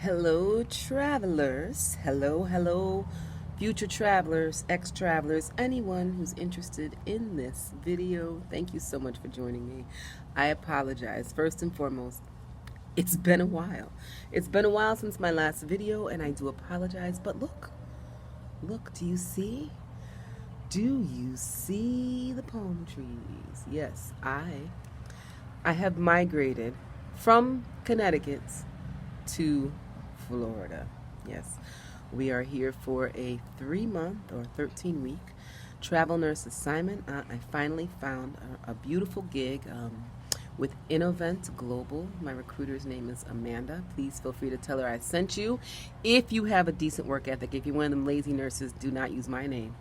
Hello, travelers. Hello, future travelers, ex-travelers, anyone who's interested in this video. Thank you so much for joining me. I apologize. First and foremost, it's been a while. It's been a while since my last video, and I do apologize. But look, do you see? Do you see the palm trees? Yes, I have migrated from Connecticut to Florida. Yes, we are here for a 3-month or 13-week travel nurse assignment. I finally found a beautiful gig with Innovent Global. My recruiter's name is Amanda. Please feel free to tell her I sent you. If you have a decent work ethic, if you're one of them lazy nurses, do not use my name.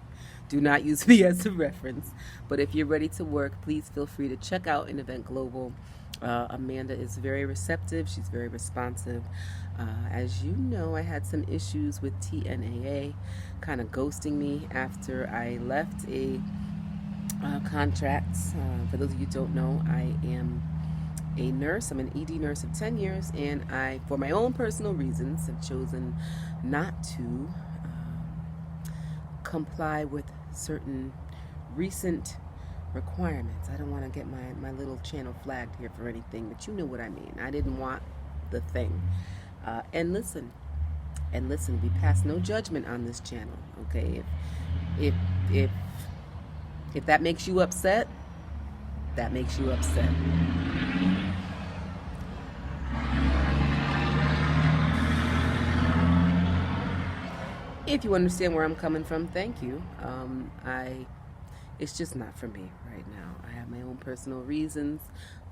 Do not use me as a reference. But if you're ready to work, please feel free to check out Innovent Global. Amanda is very receptive. She's very responsive. As you know, I had some issues with TNAA kind of ghosting me after I left a contract. For those of you who don't know, I am a nurse. I'm an ED nurse of 10 years, and I, for my own personal reasons, have chosen not to comply with certain recent requirements. I don't want to get my little channel flagged here for anything, but you know what I mean. I didn't want the thing. And listen, we pass no judgment on this channel, okay? If that makes you upset, that makes you upset. If you understand where I'm coming from, thank you. It's just not for me right now. I have my own personal reasons.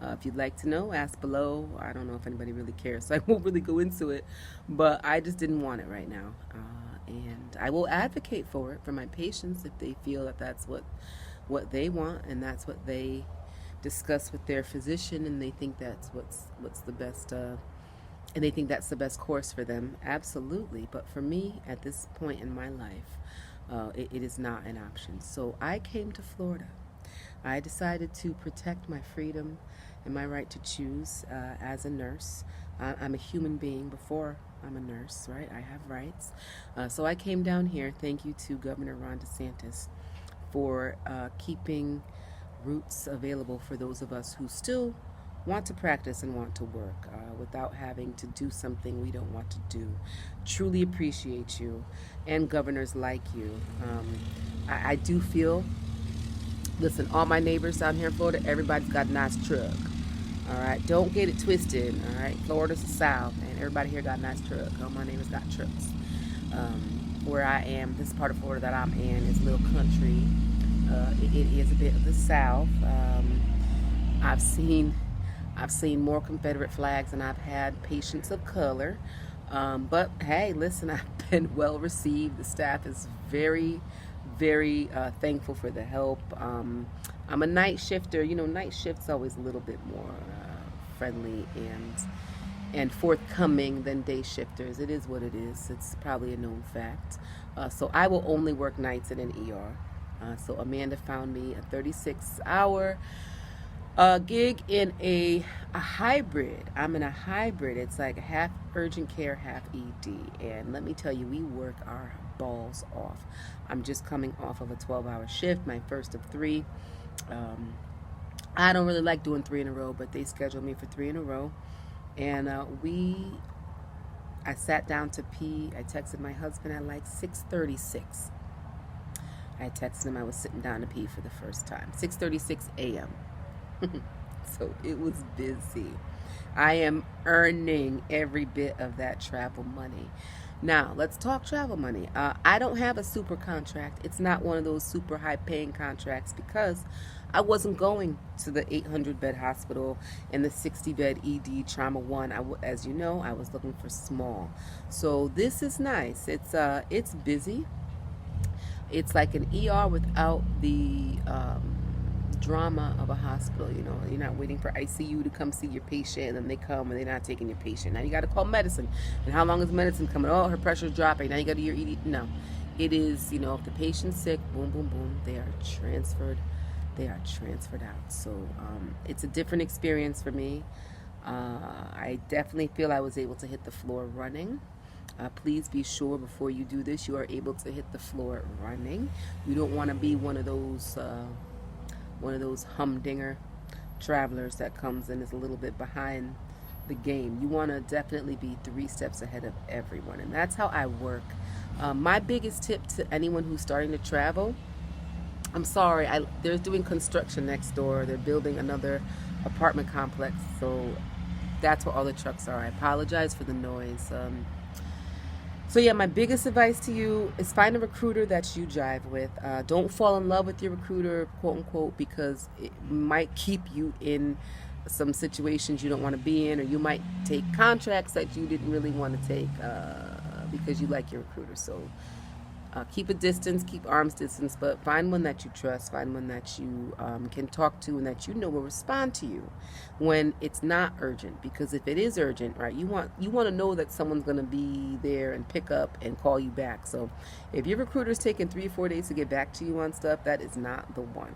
If you'd like to know, ask below. I don't know if anybody really cares, so I won't really go into it. But I just didn't want it right now. And I will advocate for it for my patients if they feel that that's what they want and that's what they discuss with their physician and they think that's what's the best and they think that's the best course for them. Absolutely. But for me, at this point in my life, it is not an option. So I came to Florida. I decided to protect my freedom and my right to choose as a nurse. I'm a human being before I'm a nurse, right? I have rights. So I came down here. Thank you to Governor Ron DeSantis for keeping routes available for those of us who still want to practice and want to work without having to do something we don't want to do. Truly appreciate you and governors like you. I do feel, listen, all my neighbors down here in Florida, everybody's got a nice truck. All right, don't get it twisted. All right, Florida's the South, and everybody here got a nice truck. All my neighbors got trucks. Where I am, this part of Florida that I'm in is a little country. It is a bit of the South. I've seen more Confederate flags than I've had patients of color. But hey, listen, I've been well received. The staff is very, very thankful for the help. I'm a night shifter. You know, night shift's always a little bit more friendly and forthcoming than day shifters. It is what it is. It's probably a known fact. So I will only work nights in an ER. So Amanda found me a 36-hour gig in a hybrid. I'm in a hybrid. It's like half urgent care, half ED. And let me tell you, we work our balls off. I'm just coming off of a 12-hour shift, my first of 3. I don't really like doing 3 in a row, but they scheduled me for 3 in a row. And I sat down to pee. I texted my husband at like 6:36. I texted him I was sitting down to pee for the first time. 6:36 a.m. So it was busy. I am earning every bit of that travel money. Now, let's talk travel money. I don't have a super contract. It's not one of those super high paying contracts because I wasn't going to the 800-bed hospital and the 60-bed ED Trauma 1. As you know, I was looking for small. So this is nice. It's busy. It's like an ER without the drama of a hospital. You know, you're not waiting for ICU to come see your patient and then they come and they're not taking your patient. Now you got to call medicine. And how long is medicine coming? Oh, her pressure's dropping. Now you got to do your ED. No, it is, you know, if the patient's sick, boom, boom, boom, they are transferred out. So it's a different experience for me. I definitely feel I was able to hit the floor running. Please be sure before you do this, you are able to hit the floor running. You don't want to be one of those humdinger travelers that comes in is a little bit behind the game. You want to definitely be 3 steps ahead of everyone, and that's how I work. My biggest tip to anyone who's starting to travel, I'm sorry, they're doing construction next door. They're building another apartment complex, so that's where all the trucks are. I apologize for the noise. So yeah, my biggest advice to you is find a recruiter that you jive with. Don't fall in love with your recruiter, quote unquote, because it might keep you in some situations you don't want to be in, or you might take contracts that you didn't really want to take because you like your recruiter. So keep a distance, keep arm's distance, but find one that you trust, find one that you can talk to and that you know will respond to you when it's not urgent. Because if it is urgent, right, you want to know that someone's going to be there and pick up and call you back. So if your recruiter's taking 3 or 4 days to get back to you on stuff, that is not the one.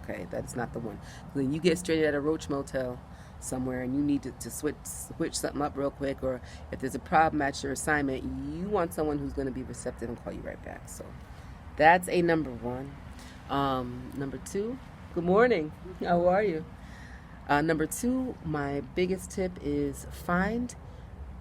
Okay, that's not the one. Then you get straight at a Roach Motel somewhere and you need to switch something up real quick, or if there's a problem at your assignment, you want someone who's going to be receptive and call you right back. So that's a number one. Number two, good morning. How are you? Number two, my biggest tip is find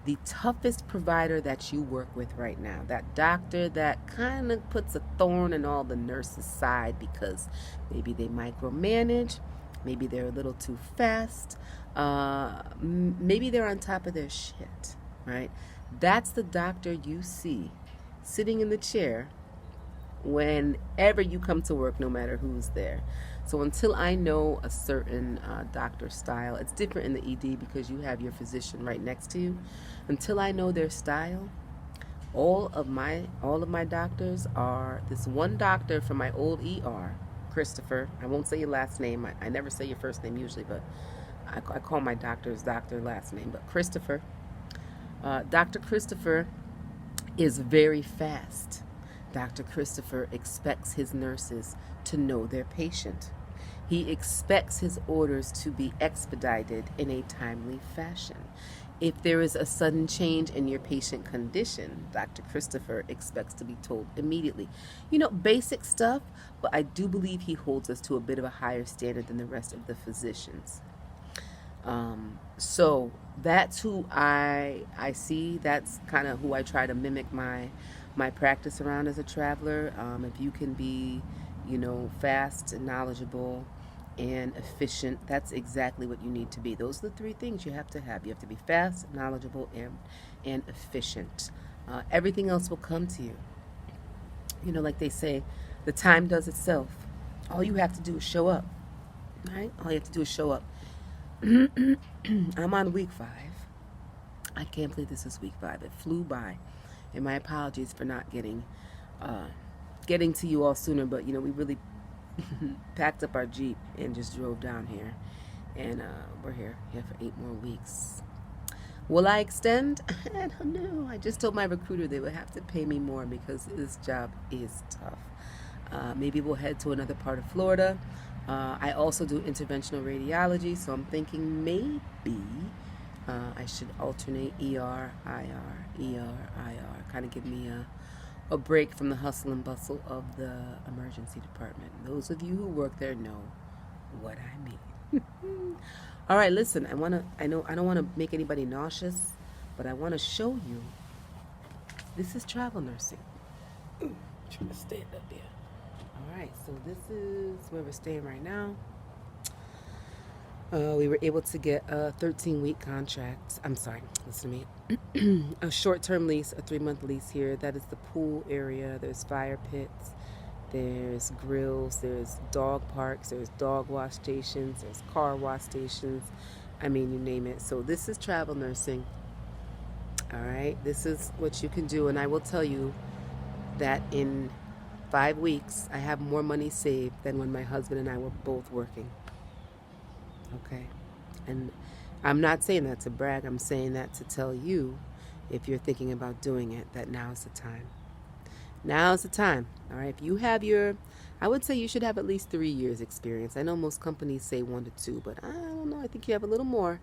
the toughest provider that you work with right now. That doctor that kind of puts a thorn in all the nurses' side because maybe they micromanage, maybe they're a little too fast, maybe they're on top of their shit, right? That's the doctor you see sitting in the chair whenever you come to work, no matter who's there. So until I know a certain doctor style, it's different in the ED because you have your physician right next to you. Until I know their style, all of my doctors are this one doctor from my old ER, Christopher. I won't say your last name. I never say your first name usually, but I call my doctors doctor last name. But Christopher, Dr. Christopher is very fast. Dr. Christopher expects his nurses to know their patient. He expects his orders to be expedited in a timely fashion. If there is a sudden change in your patient condition, Dr. Christopher expects to be told immediately. You know, basic stuff, but I do believe he holds us to a bit of a higher standard than the rest of the physicians. So that's who I see. That's kind of who I try to mimic my practice around as a traveler. If you can be, fast and knowledgeable and efficient, that's exactly what you need to be. Those are the 3 things you have to have. You have to be fast, knowledgeable, and efficient. Everything else will come to you. Like they say, the time does itself. All you have to do is show up, right? All you have to do is show up. I'm on week 5. I can't believe this is week 5. It flew by. And my apologies for not getting to you all sooner, but we really packed up our Jeep and just drove down here, and we're here for 8 more weeks. Will I extend? I don't know. I just told my recruiter they would have to pay me more because this job is tough. Maybe we'll head to another part of Florida. I also do interventional radiology, so I'm thinking maybe I should alternate ER, IR, kind of give me a break from the hustle and bustle of the emergency department. Those of you who work there know what I mean. All right, listen, I don't want to make anybody nauseous, but I want to show you. This is travel nursing. Ooh, I'm trying to stand up there. All right, so this is where we're staying right now. We were able to get a 13-week contract. I'm sorry, listen to me. A short-term lease, a 3-month lease here. That is the pool area. There's fire pits. There's grills. There's dog parks. There's dog wash stations. There's car wash stations. I mean, you name it. So this is travel nursing. All right, this is what you can do. And I will tell you that in 5 weeks, I have more money saved than when my husband and I were both working. Okay, and I'm not saying that to brag. I'm saying that to tell you, if you're thinking about doing it, that now's the time. Now's the time. All right. If you have your, I would say you should have at least 3 years experience. I know most companies say 1 to 2, but I don't know. I think you have a little more.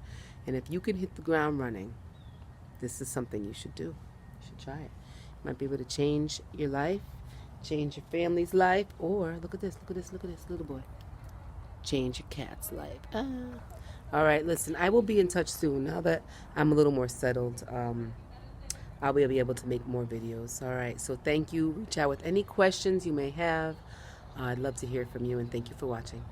And if you can hit the ground running, this is something you should do. You should try it. You might be able to change your life, change your family's life, or look at this, look at this, look at this little boy. Change your cat's life. Ah. All right, listen, I will be in touch soon. Now that I'm a little more settled, I'll be able to make more videos. All right, so thank you. Reach out with any questions you may have. I'd love to hear from you, and thank you for watching.